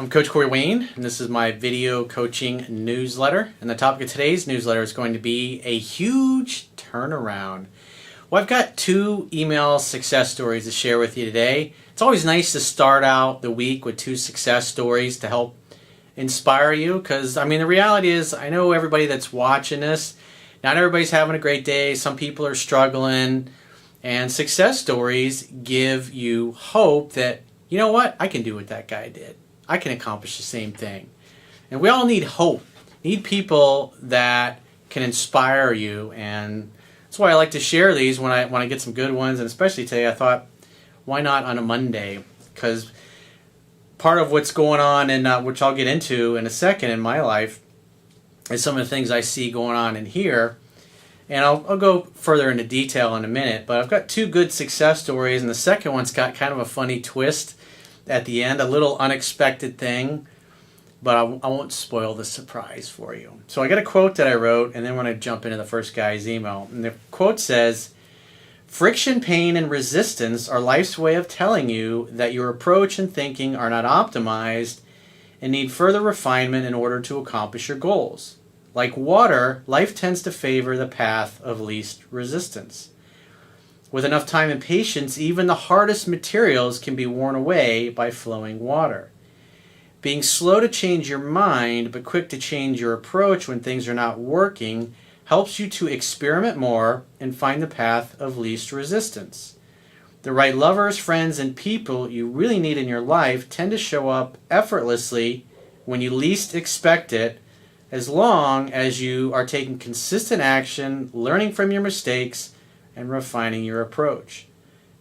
I'm Coach Corey Wayne, and this is my video coaching newsletter. And the topic of today's newsletter is going to be a huge turnaround. Well, I've got 2 email success stories to share with you today. It's always nice to start out the week with 2 success stories to help inspire you, because the reality is, I know everybody that's watching this, not everybody's having a great day. Some people are struggling, and success stories give you hope that, you know what, I can do what that guy did. I can accomplish the same thing. And we all need hope, need people that can inspire you, and that's why I like to share these when I get some good ones. And especially today, I thought, why not on a Monday? Because part of what's going on, and which I'll get into in a second in my life, is some of the things I see going on in here. And I'll go further into detail in a minute, but I've got 2 good success stories, and the second one's got kind of a funny twist at the end, a little unexpected thing, but I won't spoil the surprise for you. So I got a quote that I wrote, and then when I jump into the first guy's email, and the quote says, "Friction, pain, and resistance are life's way of telling you that your approach and thinking are not optimized and need further refinement in order to accomplish your goals. Like water, life tends to favor the path of least resistance. With enough time and patience, even the hardest materials can be worn away by flowing water. Being slow to change your mind, but quick to change your approach when things are not working, helps you to experiment more and find the path of least resistance. The right lovers, friends, and people you really need in your life tend to show up effortlessly when you least expect it, as long as you are taking consistent action, learning from your mistakes, and refining your approach.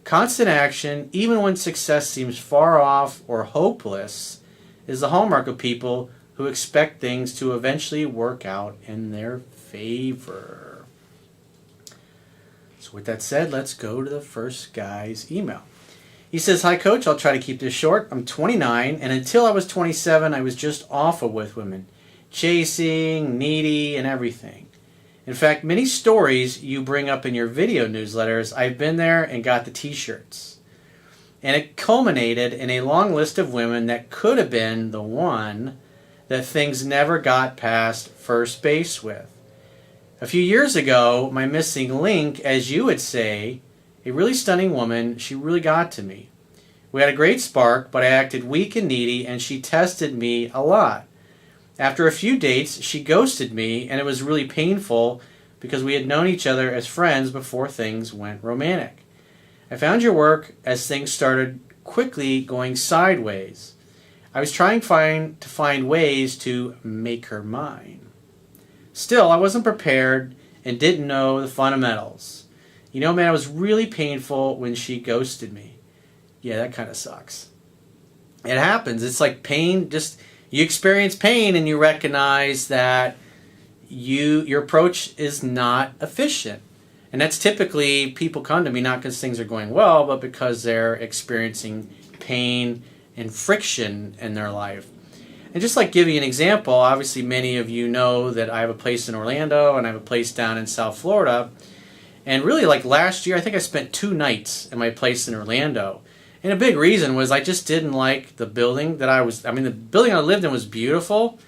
Constant action, even when success seems far off or hopeless, is the hallmark of people who expect things to eventually work out in their favor." So with that said, let's go to the first guy's email. He says, "Hi Coach, I'll try to keep this short. I'm 29, and until I was 27, I was just awful with women. Chasing, needy, and everything. In fact, many stories you bring up in your video newsletters, I've been there and got the t-shirts. And it culminated in a long list of women that could have been the one that things never got past first base with. A few years ago, my missing link, as you would say, a really stunning woman, she really got to me. We had a great spark, but I acted weak and needy, and she tested me a lot. After a few dates, she ghosted me, and it was really painful because we had known each other as friends before things went romantic. I found your work as things started quickly going sideways. I was trying to find ways to make her mine. Still, I wasn't prepared and didn't know the fundamentals. You know, man, it was really painful when she ghosted me." Yeah, that kind of sucks. It happens. It's like pain, just you experience pain and you recognize that your approach is not efficient. And that's typically, people come to me not because things are going well, but because they're experiencing pain and friction in their life. And just like give you an example, obviously many of you know that I have a place in Orlando and I have a place down in South Florida. And really, like last year, I think I spent 2 nights in my place in Orlando. And a big reason was I just didn't like the building that the building I lived in was beautiful,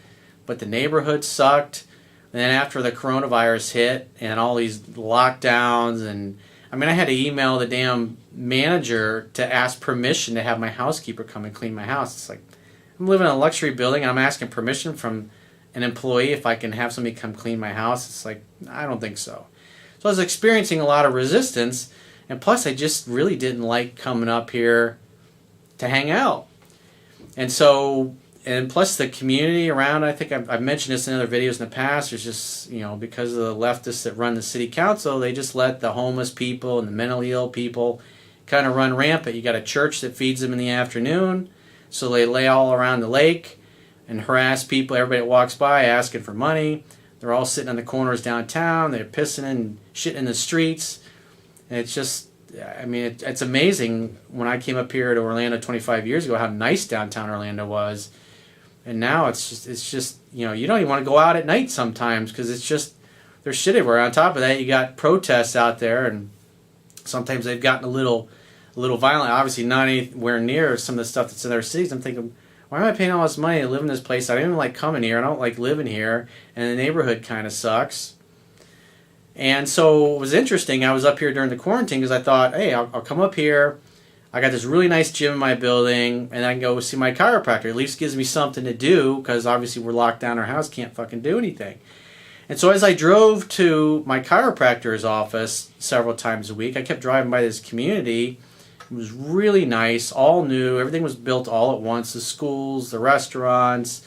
but the neighborhood sucked. And then after the coronavirus hit and all these lockdowns, and I had to email the damn manager to ask permission to have my housekeeper come and clean my house. It's like, I'm living in a luxury building and I'm asking permission from an employee if I can have somebody come clean my house. It's like, I don't think so. So I was experiencing a lot of resistance. And plus, I just really didn't like coming up here to hang out. And plus the community around, I think I've mentioned this in other videos in the past, there's just, because of the leftists that run the city council, they just let the homeless people and the mentally ill people kind of run rampant. You got a church that feeds them in the afternoon, so they lay all around the lake and harass people, everybody that walks by asking for money. They're all sitting on the corners downtown, they're pissing and shitting in the streets. And it's just, it's amazing when I came up here to Orlando 25 years ago how nice downtown Orlando was. And now it's just you don't even want to go out at night sometimes because it's just, there's shit everywhere. On top of that, you got protests out there, and sometimes they've gotten a little violent. Obviously not anywhere near some of the stuff that's in other cities. I'm thinking, why am I paying all this money to live in this place? I don't even like coming here. I don't like living here. And the neighborhood kind of sucks. And so it was interesting. I was up here during the quarantine because I thought, hey, I'll come up here. I got this really nice gym in my building, and I can go see my chiropractor. At least gives me something to do because obviously we're locked down in our house, can't fucking do anything. And so as I drove to my chiropractor's office several times a week, I kept driving by this community. It was really nice, all new. Everything was built all at once. The schools, the restaurants,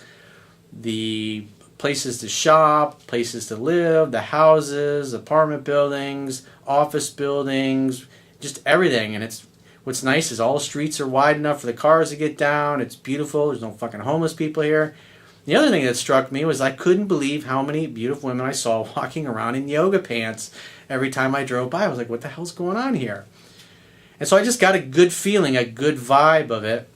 the places to shop, places to live, the houses, apartment buildings, office buildings, just everything. And what's nice is all the streets are wide enough for the cars to get down. It's beautiful. There's no fucking homeless people here. The other thing that struck me was I couldn't believe how many beautiful women I saw walking around in yoga pants every time I drove by. I was like, what the hell's going on here? And so I just got a good feeling, a good vibe of it.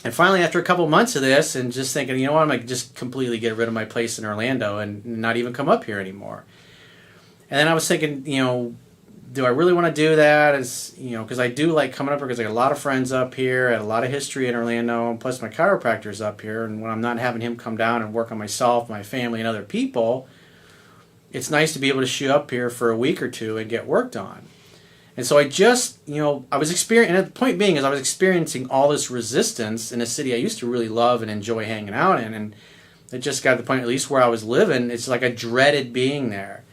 And finally, after a couple months of this and just thinking, you know what, I'm going to just completely get rid of my place in Orlando and not even come up here anymore. And then I was thinking, do I really want to do that? Because I do like coming up here because I got a lot of friends up here, I had a lot of history in Orlando, and plus my chiropractor's up here. And when I'm not having him come down and work on myself, my family, and other people, it's nice to be able to show up here for a week or two and get worked on. And so I just, I was experiencing, and the point being is I was experiencing all this resistance in a city I used to really love and enjoy hanging out in. And it just got to the point, at least where I was living, it's like I dreaded being there.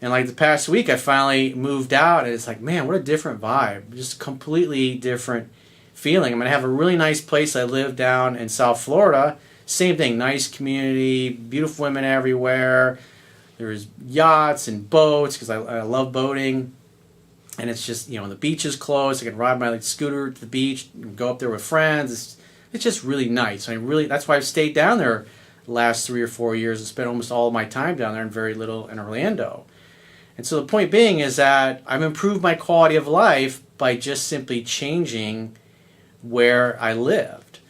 And like the past week, I finally moved out, and it's like, man, what a different vibe. Just completely different feeling. I'm going to have a really nice place. I live down in South Florida. Same thing, nice community, beautiful women everywhere. There's yachts and boats because I love boating. And it's just, the beach is closed. I can ride my scooter to the beach and go up there with friends. It's just really nice. That's why I've stayed down there the last 3 or 4 years and spent almost all of my time down there and very little in Orlando. And so the point being is that I've improved my quality of life by just simply changing where I lived.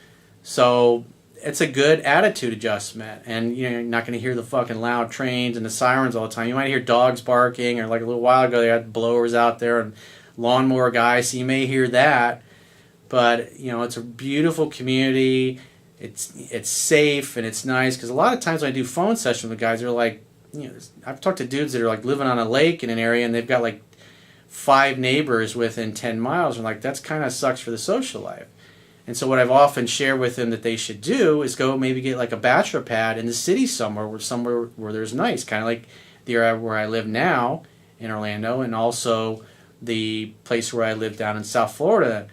So it's a good attitude adjustment. And you're not going to hear the fucking loud trains and the sirens all the time. You might hear dogs barking, or like a little while ago they had blowers out there and lawnmower guys, so you may hear that. But it's a beautiful community. It's safe and it's nice, because a lot of times when I do phone sessions with guys, they're like, I've talked to dudes that are like living on a lake in an area and they've got like 5 neighbors within 10 miles. And like, that's kind of sucks for the social life. And so what I've often shared with them that they should do is go maybe get like a bachelor pad in the city somewhere where there's nice, kind of like the area where I live now in Orlando, and also the place where I live down in South Florida.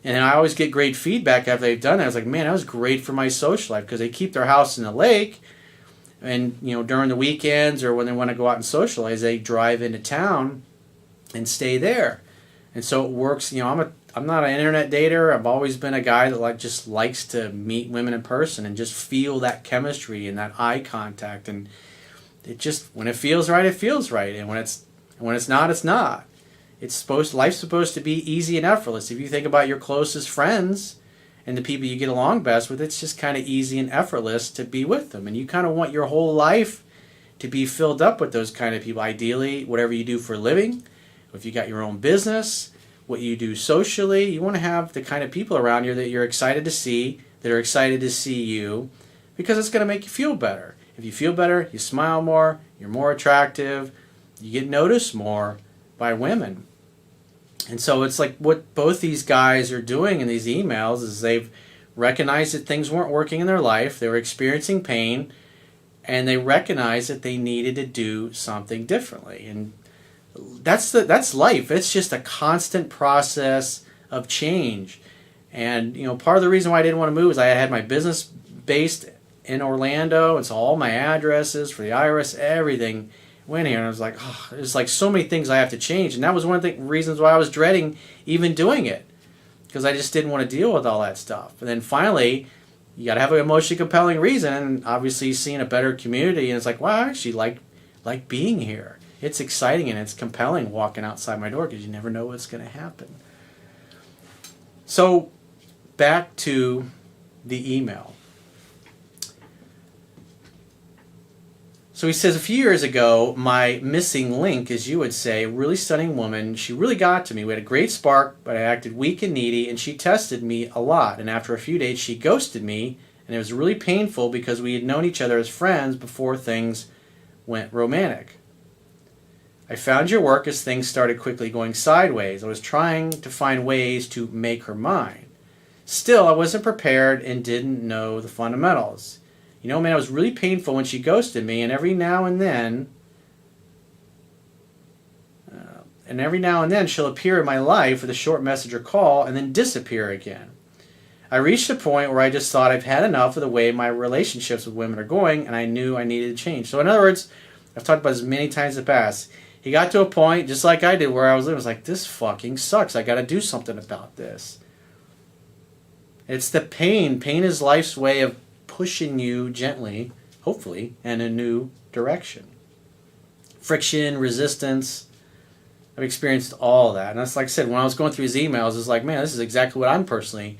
And I always get great feedback after they've done that. I was like, man, that was great for my social life, because they keep their house in the lake. And, during the weekends or when they want to go out and socialize, they drive into town and stay there. And so it works. I'm not an internet dater. I've always been a guy that just likes to meet women in person and just feel that chemistry and that eye contact. And it just, when it feels right, it feels right. And when it's not, it's not. Life's supposed to be easy and effortless. If you think about your closest friends and the people you get along best with, it's just kind of easy and effortless to be with them. And you kind of want your whole life to be filled up with those kind of people. Ideally, whatever you do for a living, if you got your own business, what you do socially, you want to have the kind of people around you that you're excited to see, that are excited to see you, because it's going to make you feel better. If you feel better, you smile more, you're more attractive, you get noticed more by women. And so it's like what both these guys are doing in these emails is they've recognized that things weren't working in their life, they were experiencing pain, and they recognized that they needed to do something differently. And that's life. It's just a constant process of change. And part of the reason why I didn't want to move is I had my business based in Orlando, and so all my addresses for the IRS, everything went here, and I was like, oh, there's like so many things I have to change. And that was one of the reasons why I was dreading even doing it, because I just didn't want to deal with all that stuff. And then finally, you got to have an emotionally compelling reason, and obviously seeing a better community, and it's like, wow, I actually like being here. It's exciting and it's compelling walking outside my door, because you never know what's going to happen. So back to the email. So he says, a few years ago, my missing link, as you would say, really stunning woman, she really got to me. We had a great spark, but I acted weak and needy, and she tested me a lot. And after a few days, she ghosted me And it was really painful because we had known each other as friends before things went romantic. I found your work as things started quickly going sideways. I was trying to find ways to make her mine. Still, I wasn't prepared and didn't know the fundamentals. You know, man, it was really painful when she ghosted me, and every now and then she'll appear in my life with a short message or call and then disappear again. I reached a point where I just thought I've had enough of the way my relationships with women are going, and I knew I needed to change. So in other words, I've talked about this many times in the past. He got to a point, just like I did, where I was like, this fucking sucks. I got to do something about this. It's the pain. Pain is life's way of pushing you gently, hopefully, in a new direction. Friction, resistance. I've experienced all that. And that's like I said, when I was going through his emails, it's like, man, this is exactly what I'm personally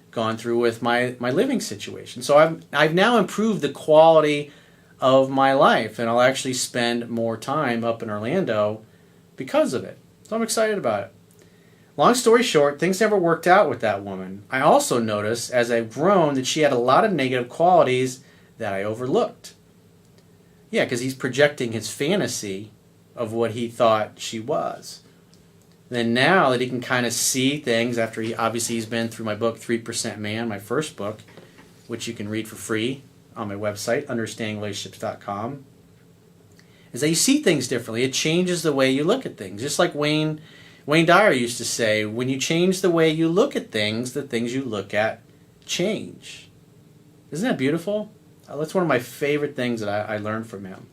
gone through with my living situation. So I've now improved the quality of my life, and I'll actually spend more time up in Orlando because of it. So I'm excited about it. Long story short, things never worked out with that woman. I also noticed as I've grown that she had a lot of negative qualities that I overlooked. Yeah, because he's projecting his fantasy of what he thought she was. Then now that he can kind of see things after he's been through my book 3% Man, my first book, which you can read for free on my website, understandingrelationships.com, is that you see things differently. It changes the way you look at things. Just like Wayne Dyer used to say, when you change the way you look at things, the things you look at change. Isn't that beautiful? That's one of my favorite things that I learned from him.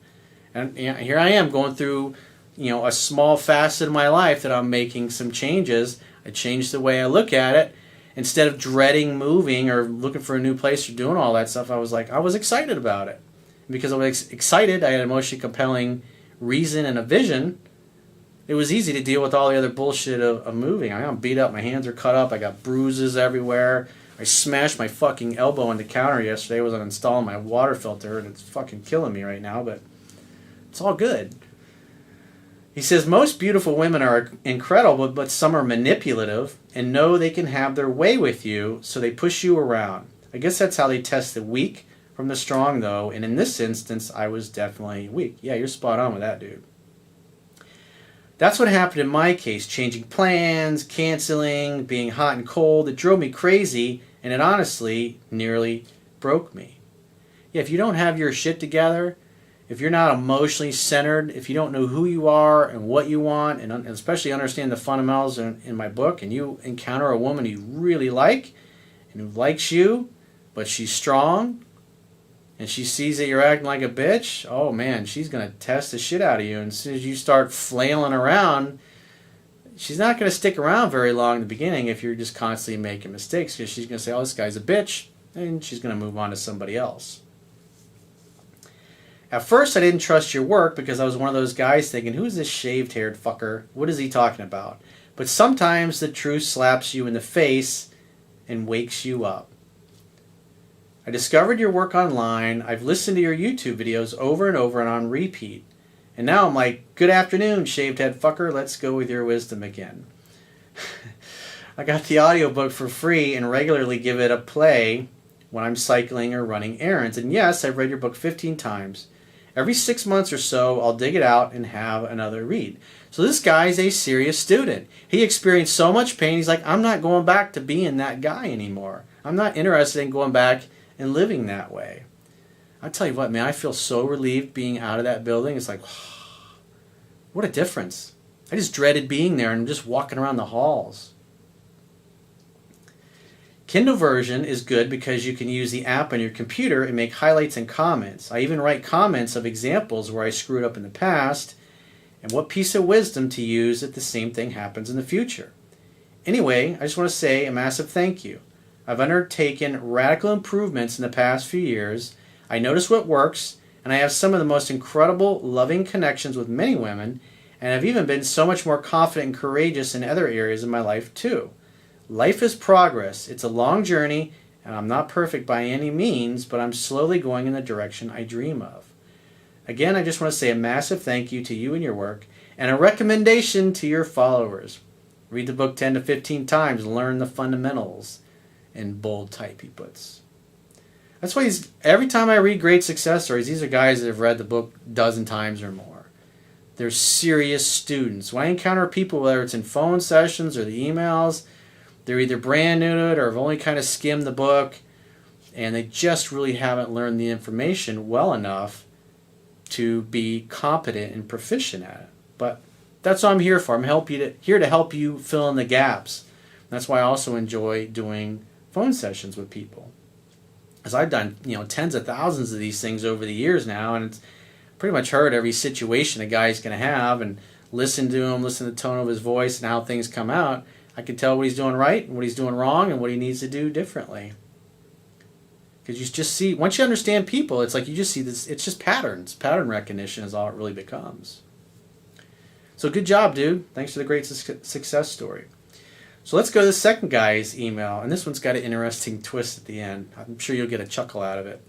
And here I am going through, a small facet of my life that I'm making some changes. I changed the way I look at it. Instead of dreading moving or looking for a new place or doing all that stuff, I was excited about it. Because I was excited, I had an emotionally compelling reason and a vision. It was easy to deal with all the other bullshit of moving. I'm beat up, my hands are cut up, I got bruises everywhere. I smashed my fucking elbow on the counter yesterday. I was uninstalling my water filter, and it's fucking killing me right now, but it's all good. He says, most beautiful women are incredible, but some are manipulative and know they can have their way with you, so they push you around. I guess that's how they test the weak from the strong, though, and in this instance, I was definitely weak. Yeah, you're spot on with that, dude. That's what happened in my case, changing plans, canceling, being hot and cold. It drove me crazy, and it honestly nearly broke me. Yeah, if you don't have your shit together, if you're not emotionally centered, if you don't know who you are and what you want, and especially understand the fundamentals in my book, and you encounter a woman you really like and who likes you, but she's strong, and she sees that you're acting like a bitch, oh man, she's going to test the shit out of you. And as soon as you start flailing around, she's not going to stick around very long in the beginning if you're just constantly making mistakes, because she's going to say, oh, this guy's a bitch, and she's going to move on to somebody else. At first, I didn't trust your work because I was one of those guys thinking, who's this shaved-haired fucker? What is he talking about? But sometimes the truth slaps you in the face and wakes you up. I discovered your work online. I've listened to your YouTube videos over and over and on repeat. And now I'm like, good afternoon, shaved head fucker. Let's go with your wisdom again. I got the audiobook for free and regularly give it a play when I'm cycling or running errands. And yes, I've read your book 15 times. Every 6 months or so, I'll dig it out and have another read. So this guy's a serious student. He experienced so much pain, he's like, I'm not going back to being that guy anymore. I'm not interested in going back and living that way. I'll tell you what, man, I feel so relieved being out of that building. It's like, what a difference. I just dreaded being there and just walking around the halls. Kindle version is good because you can use the app on your computer and make highlights and comments. I even write comments of examples where I screwed up in the past and what piece of wisdom to use if the same thing happens in the future. Anyway, I just want to say a massive thank you. I've undertaken radical improvements in the past few years. I notice what works, and I have some of the most incredible, loving connections with many women, and I've even been so much more confident and courageous in other areas of my life too. Life is progress. It's a long journey, and I'm not perfect by any means, but I'm slowly going in the direction I dream of. Again, I just want to say a massive thank you to you and your work, and a recommendation to your followers. Read the book 10 to 15 times, learn the fundamentals, in bold type he puts. That's why every time I read great success stories, these are guys that have read the book a dozen times or more. They're serious students. When I encounter people, whether it's in phone sessions or the emails, they're either brand new to it or have only kind of skimmed the book, and they just really haven't learned the information well enough to be competent and proficient at it. But that's what I'm here for. I'm here to help you fill in the gaps. That's why I also enjoy doing phone sessions with people. Because I've done tens of thousands of these things over the years now, and it's pretty much heard every situation a guy's going to have and listen to him, listen to the tone of his voice and how things come out. I can tell what he's doing right and what he's doing wrong and what he needs to do differently. Because you just see, once you understand people, it's like you just see this, it's just patterns. Pattern recognition is all it really becomes. So good job, dude. Thanks for the great success story. So let's go to the second guy's email, and this one's got an interesting twist at the end. I'm sure you'll get a chuckle out of it.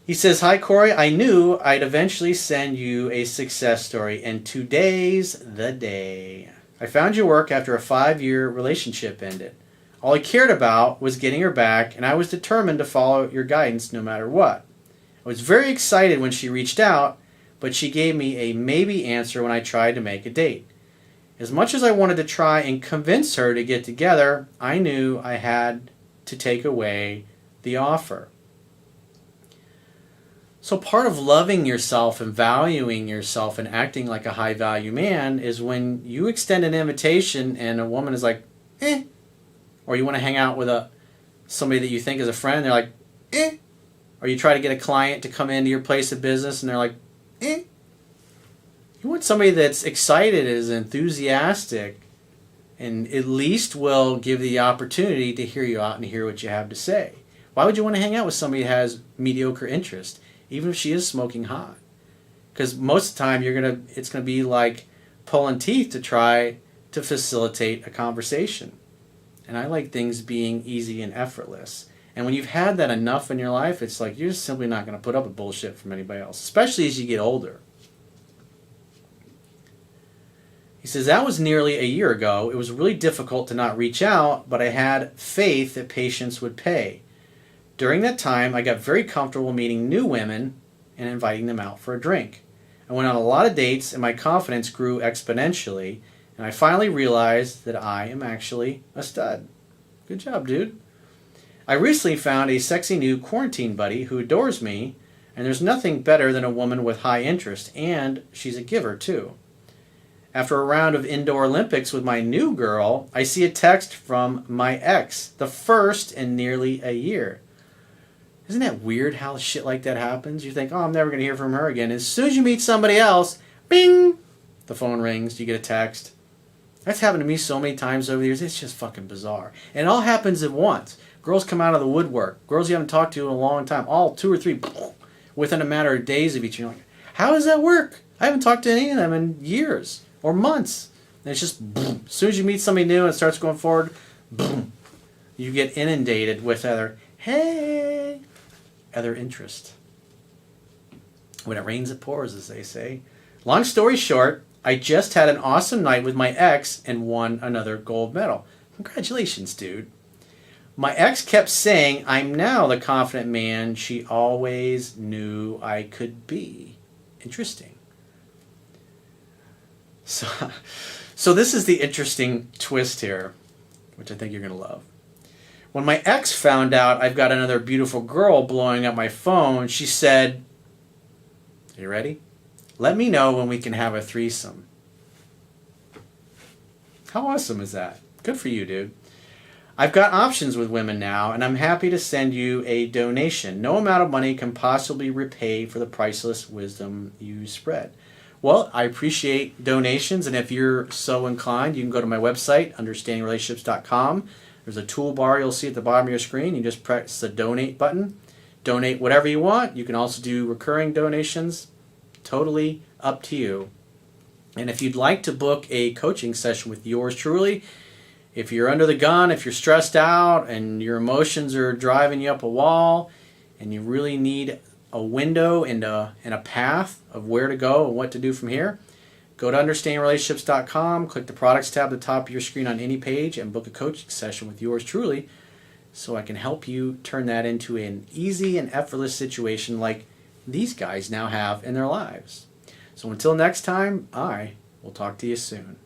He says, "Hi, Corey. I knew I'd eventually send you a success story, and today's the day. I found your work after a 5-year relationship ended. All I cared about was getting her back, and I was determined to follow your guidance no matter what. I was very excited when she reached out, but she gave me a maybe answer when I tried to make a date. As much as I wanted to try and convince her to get together, I knew I had to take away the offer." So part of loving yourself and valuing yourself and acting like a high-value man is when you extend an invitation and a woman is like, eh. Or you want to hang out with somebody that you think is a friend, they're like, eh. Or you try to get a client to come into your place of business and they're like, eh. You want somebody that's excited, is enthusiastic, and at least will give the opportunity to hear you out and hear what you have to say. Why would you want to hang out with somebody that has mediocre interest, even if she is smoking hot? Because most of the time it's gonna be like pulling teeth to try to facilitate a conversation. And I like things being easy and effortless. And when you've had that enough in your life, it's like you're just simply not going to put up with bullshit from anybody else, especially as you get older. He says, "That was nearly a year ago. It was really difficult to not reach out, but I had faith that patience would pay. During that time, I got very comfortable meeting new women and inviting them out for a drink. I went on a lot of dates, and my confidence grew exponentially, and I finally realized that I am actually a stud." Good job, dude. "I recently found a sexy new quarantine buddy who adores me, and there's nothing better than a woman with high interest, and she's a giver too. After a round of indoor Olympics with my new girl, I see a text from my ex, the first in nearly a year." Isn't that weird how shit like that happens? You think, oh, I'm never going to hear from her again. As soon as you meet somebody else, bing, the phone rings, you get a text. That's happened to me so many times over the years. It's just fucking bizarre. And it all happens at once. Girls come out of the woodwork. Girls you haven't talked to in a long time. All 2 or 3 within a matter of days of each other. You're like, how does that work? I haven't talked to any of them in years or months. And it's just boom. As soon as you meet somebody new and it starts going forward, boom. You get inundated with other interest. When it rains, it pours, as they say. Long story short, I just had an awesome night with my ex and won another gold medal. Congratulations, dude. My ex kept saying I'm now the confident man she always knew I could be. Interesting. So this is the interesting twist here, which I think you're going to love. When my ex found out I've got another beautiful girl blowing up my phone, she said, "Are you ready? Let me know when we can have a threesome." How awesome is that? Good for you, dude. "I've got options with women now, and I'm happy to send you a donation. No amount of money can possibly repay for the priceless wisdom you spread." Well, I appreciate donations, and if you're so inclined, you can go to my website, understandingrelationships.com. There's a toolbar you'll see at the bottom of your screen. You just press the donate button. Donate whatever you want. You can also do recurring donations. Totally up to you. And if you'd like to book a coaching session with yours truly, if you're under the gun, if you're stressed out and your emotions are driving you up a wall and you really need a window and a path of where to go and what to do from here, go to understandingrelationships.com, click the products tab at the top of your screen on any page, and book a coaching session with yours truly so I can help you turn that into an easy and effortless situation like these guys now have in their lives. So until next time, I will talk to you soon.